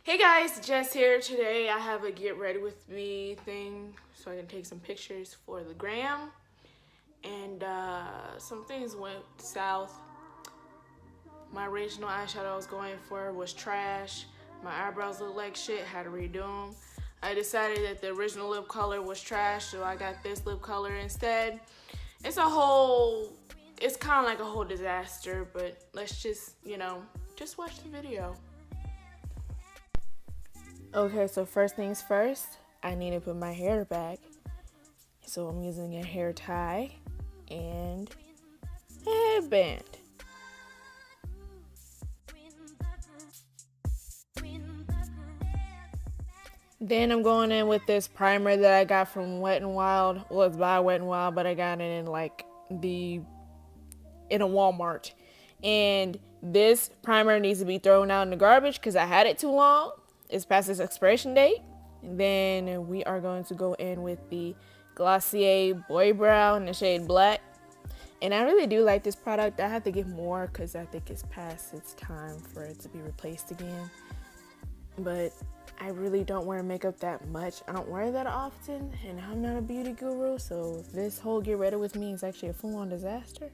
Hey guys, Jess here. Today I have a get ready with me thing so I can take some pictures for the gram. And some things went south. My original eyeshadow I was going for was trash. My eyebrows looked like shit, had to redo them. I decided that the original lip color was trash, so I got this lip color instead. It's kind of like a whole disaster, but let's just, just watch the video. Okay, so first things first, I need to put my hair back. So I'm using a hair tie and a headband. Then I'm going in with this primer that I got from Wet n Wild. Well, it's by Wet n Wild, but I got it in in a Walmart. And this primer needs to be thrown out in the garbage because I had it too long. It's past its expiration date. And then we are going to go in with the Glossier Boy Brow in the shade Black. And I really do like this product. I have to get more because I think it's past its time for it to be replaced again. But I really don't wear makeup that much. I don't wear it that often, and I'm not a beauty guru, so this whole get ready with me is actually a full-on disaster.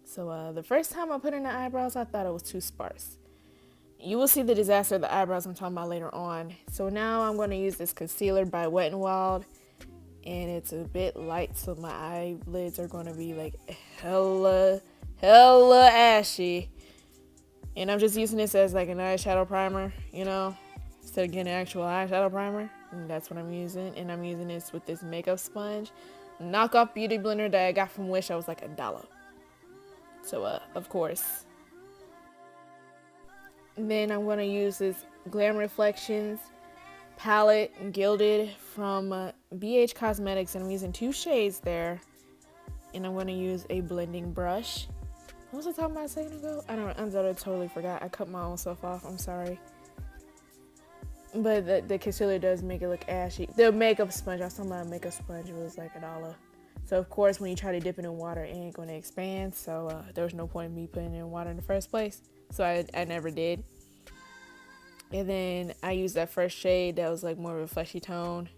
So the first time I put in the eyebrows, I thought it was too sparse. You will see the disaster of the eyebrows I'm talking about later on. So now I'm going to use this concealer by Wet n Wild, and it's a bit light, so my eyelids are going to be like hella ashy. And I'm just using this as like an eyeshadow primer, instead of getting an actual eyeshadow primer. And that's what I'm using. And I'm using this with this makeup sponge, knockoff beauty blender that I got from Wish. I was like $1. So of course. And then I'm going to use this Glam Reflections palette, Gilded, from BH Cosmetics. And I'm using 2 shades there. And I'm going to use a blending brush. What was I talking about a second ago? I totally forgot. I cut my own self off. I'm sorry. But the concealer does make it look ashy. The makeup sponge, I was talking about a makeup sponge. It was like $1. So, of course, when you try to dip it in water, it ain't going to expand. So, there was no point in me putting it in water in the first place. So, I never did. And then I used that first shade that was like more of a fleshy tone.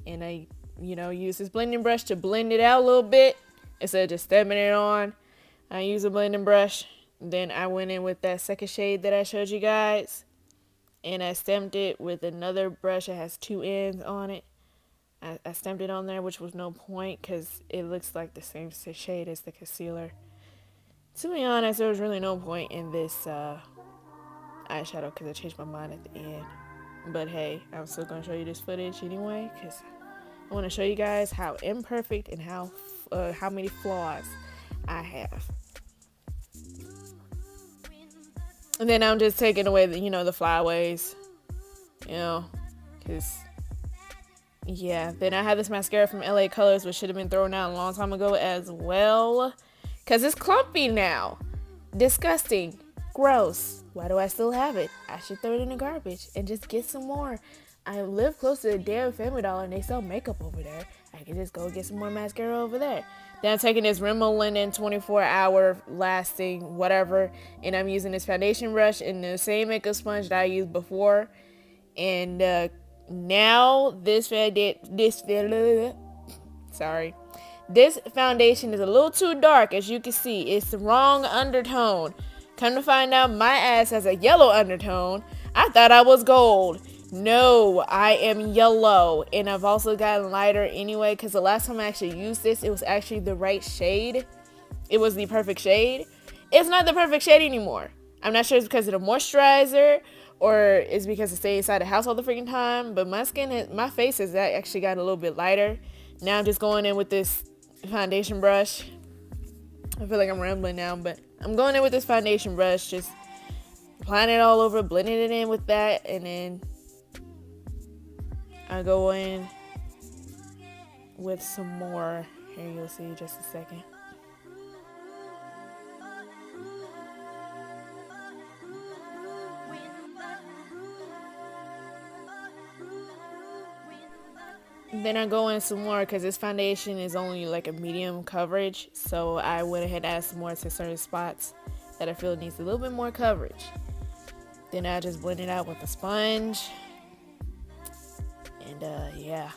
And I, used this blending brush to blend it out a little bit instead of just stepping it on. I used a blending brush. Then I went in with that second shade that I showed you guys. And I stamped it with another brush that has 2 ends on it. I stamped it on there, which was no point because it looks like the same shade as the concealer. To be honest, there was really no point in this eyeshadow because I changed my mind at the end. But hey, I'm still going to show you this footage anyway because I want to show you guys how imperfect and how many flaws I have. And then I'm just taking away the flyaways, because, yeah. Then I have this mascara from LA Colors, which should have been thrown out a long time ago as well, because it's clumpy now. Disgusting. Gross. Why do I still have it? I should throw it in the garbage and just get some more. I live close to the damn Family Dollar, and they sell makeup over there. I can just go get some more mascara over there. Then I'm taking this Rimmel Linen 24-hour lasting whatever, and I'm using this foundation brush and the same makeup sponge that I used before. And now this foundation is a little too dark, as you can see. It's the wrong undertone. Come to find out, my ass has a yellow undertone. I thought I was gold. No, I am yellow, and I've also gotten lighter anyway because the last time I actually used this, it was actually the right shade. It was the perfect shade. It's not the perfect shade anymore. I'm not sure it's because of the moisturizer or it's because I stay inside the house all the freaking time, but my face has actually gotten a little bit lighter. Now I'm just going in with this foundation brush. I feel like I'm rambling now, but I'm going in with this foundation brush, just applying it all over, blending it in with that, and then I go in with some more. Here, you'll see just a second. Then I go in some more because this foundation is only like a medium coverage. So I went ahead and added some more to certain spots that I feel needs a little bit more coverage. Then I just blend it out with a sponge. And yeah.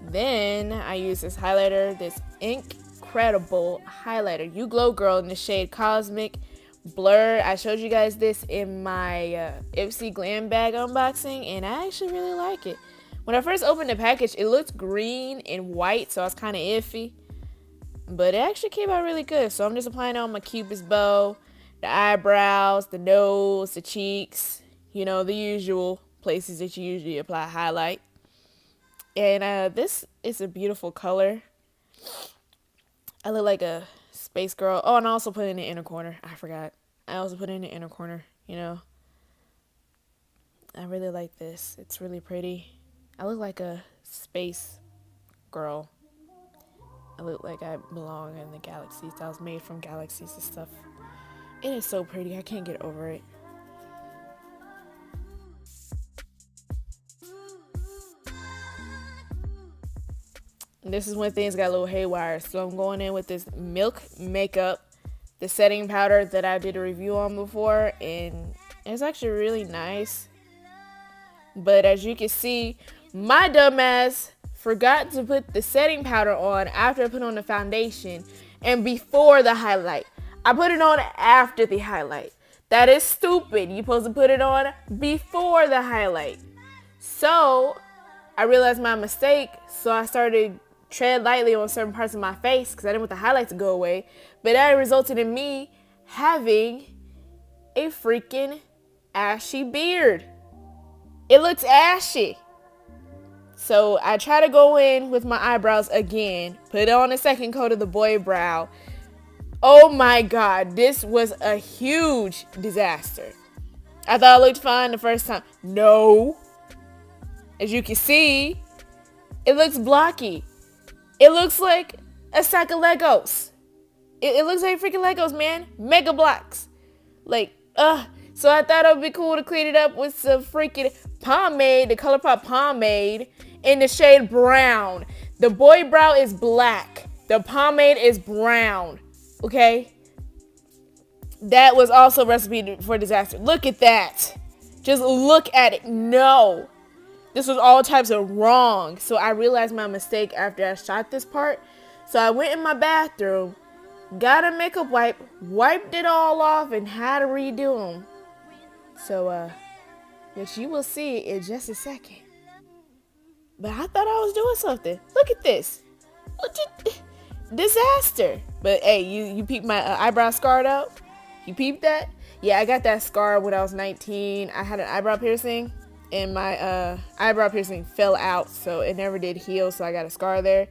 Then I use this highlighter, this incredible highlighter, You Glow Girl, in the shade Cosmic Blur. I showed you guys this in my Ipsy Glam Bag unboxing, and I actually really like it. When I first opened the package, it looked green and white, so I was kind of iffy. But it actually came out really good. So I'm just applying it on my Cupid's bow, the eyebrows, the nose, the cheeks, you know, the usual places that you usually apply highlight. And this is a beautiful color. I look like a space girl. Oh, and I also put it in the inner corner. I forgot. I also put it in the inner corner, you know. I really like this. It's really pretty. I look like a space girl. I look like I belong in the galaxies. I was made from galaxies and stuff. It is so pretty. I can't get over it. And this is when things got a little haywire. So I'm going in with this Milk Makeup, the setting powder that I did a review on before. And it's actually really nice. But as you can see, my dumbass forgot to put the setting powder on after I put on the foundation and before the highlight. I put it on after the highlight. That is stupid. You're supposed to put it on before the highlight. So I realized my mistake, so I started tread lightly on certain parts of my face because I didn't want the highlight to go away. But that resulted in me having a freaking ashy beard. It looks ashy. So I try to go in with my eyebrows again, put on a second coat of the boy brow. Oh my God, this was a huge disaster. I thought I looked fine the first time. No. As you can see, it looks blocky. It looks like a sack of Legos. It looks like freaking Legos, man. Mega blocks. Like, So I thought it would be cool to clean it up with some freaking pomade, the ColourPop pomade in the shade brown. The boy brow is black. The pomade is brown. Okay? That was also a recipe for disaster. Look at that. Just look at it. No. This was all types of wrong. So I realized my mistake after I shot this part. So I went in my bathroom, got a makeup wipe, wiped it all off, and had to redo them. So, which you will see in just a second. But I thought I was doing something. Look at this. Disaster. But hey, you peeped my eyebrow scar out? You peeped that? Yeah, I got that scar when I was 19. I had an eyebrow piercing, and my eyebrow piercing fell out, so it never did heal, so I got a scar there.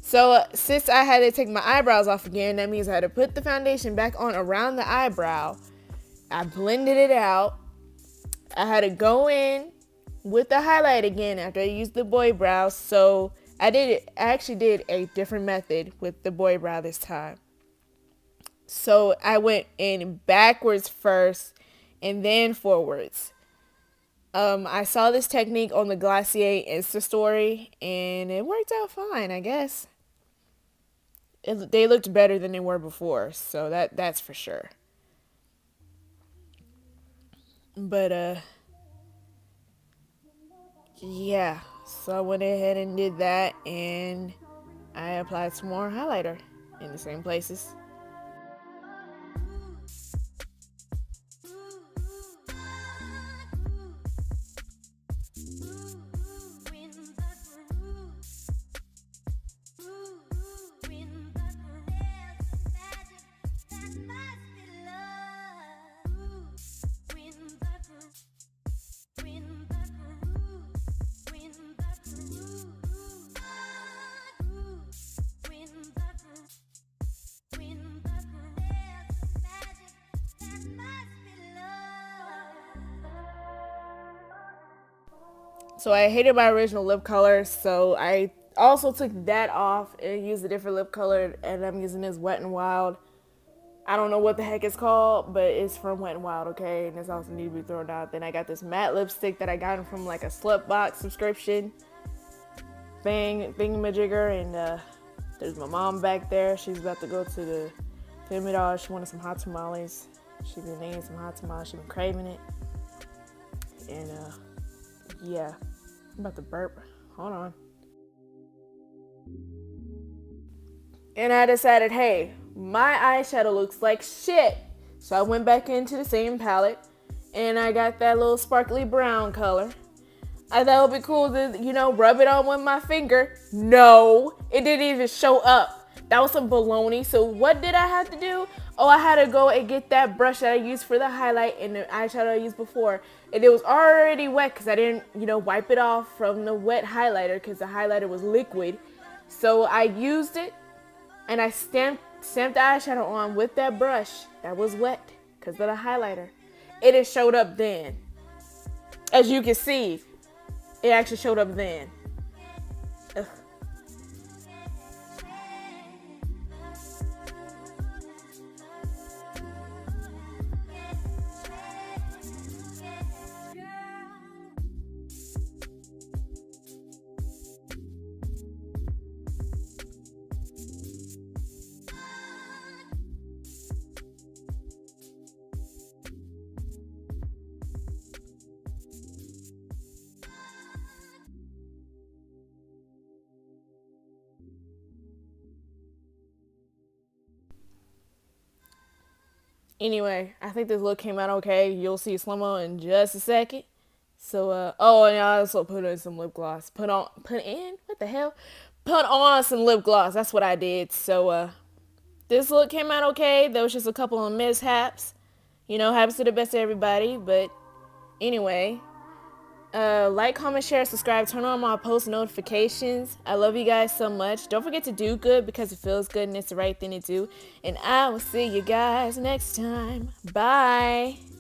So since I had to take my eyebrows off again, that means I had to put the foundation back on around the eyebrow. I blended it out. I had to go in with the highlight again after I used the boy brow. So I actually did a different method with the boy brow this time. So I went in backwards first and then forwards. I saw this technique on the Glossier Insta story and it worked out fine, I guess. They looked better than they were before, so that's for sure. But yeah, so I went ahead and did that, and I applied some more highlighter in the same places. So I hated my original lip color, so I also took that off and used a different lip color, and I'm using this Wet n Wild. I don't know what the heck it's called, but it's from Wet n Wild, okay? And this also needs to be thrown out. Then I got this matte lipstick that I got from like a Slutbox subscription thingamajigger, and there's my mom back there. She's about to go to the Family Dollar. She wanted some hot tamales. She been eating some hot tamales. She been craving it. And yeah, I'm about to burp. Hold on. And I decided, hey, my eyeshadow looks like shit. So I went back into the same palette and I got that little sparkly brown color. I thought it would be cool to, rub it on with my finger. No, it didn't even show up. That was some baloney. So what did I have to do? Oh, I had to go and get that brush that I used for the highlight and the eyeshadow I used before. And it was already wet because I didn't, wipe it off from the wet highlighter because the highlighter was liquid. So I used it and I stamped the eyeshadow on with that brush that was wet because of the highlighter. It had showed up then. As you can see, it actually showed up then. Ugh. Anyway, I think this look came out okay. You'll see slow-mo in just a second. So, oh, and I also put in some lip gloss. Put on some lip gloss. That's what I did. So, this look came out okay. There was just a couple of mishaps. Happens to the best of everybody. But anyway, like, comment, share, subscribe, turn on my post notifications. I love you guys so much. Don't forget to do good because it feels good and it's the right thing to do. And I will see you guys next time. Bye.